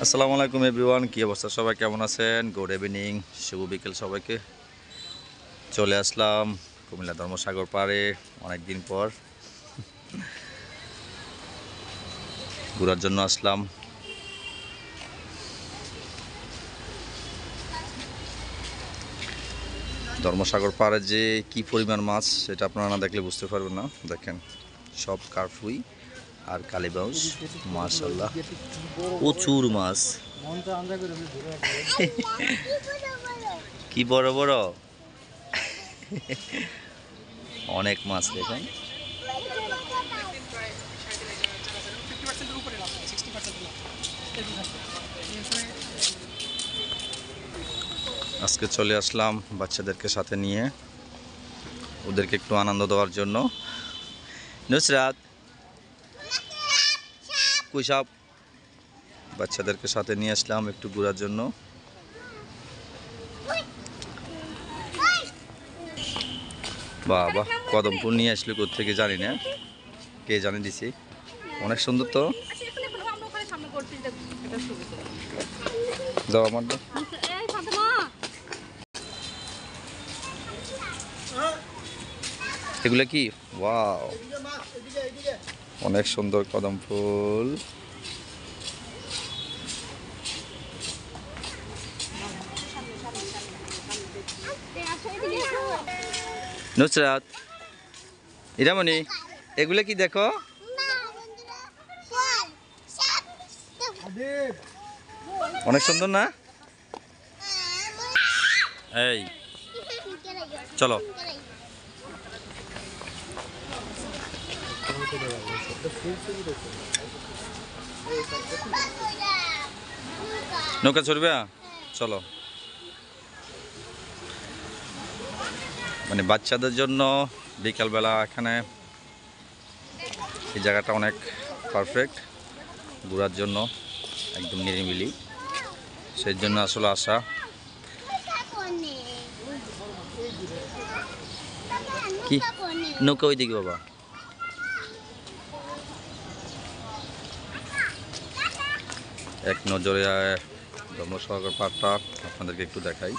আসসালামু আলাইকুম এভরিওয়ান, কি অবস্থা সবাই, কেমন আছেন? গুড ইভিনিং, শুভ বিকেল সবাইকে। চলে আসলাম কুমিল্লা ধর্মসাগর পাড়ে অনেক দিন পর ঘোরার জন্য আসলাম। ধর্মসাগর পাড়ে যে কি পরিমাণ মাছ সেটা আপনারা না দেখলে বুঝতে পারবেন না। দেখেন, সব কার্ফুই আর কালীবাউস, মাশাআল্লাহ প্রচুর মাছ। কি বড় বড় অনেক মাছ দেখেন। আজকে চলে আসলাম বাচ্চাদেরকে সাথে নিয়ে, ওদেরকে একটু আনন্দ দেওয়ার জন্য। নুসরাত কুইসাব, বাচ্চাদেরকে সাথে নিয়ে আসলাম একটু ঘোরার জন্য। বাবা, কদম ফুল নিয়ে আসলে কোত্থেকে জানি না, কে জানি দিছি। অনেক সুন্দর তো। দাও আমার দাও। এগুলো কি? ওয়াও, অনেক সুন্দর কদম ফুল। নুসরাত, ইরামণি, এগুলো কি দেখো? অনেক সুন্দর না? এই চলো। নৌকা চড়বে? চলো। মানে বাচ্চাদের জন্য বিকালবেলা এখানে এই জায়গাটা অনেক পারফেক্ট ঘোরার জন্য, একদম নিরিবিলি। সেই জন্য আসলে আসা। কি নৌকা ওইদিকে বাবা। এক নজরে ধর্মসাগর পাড়টা আপনাদেরকে একটু দেখাই।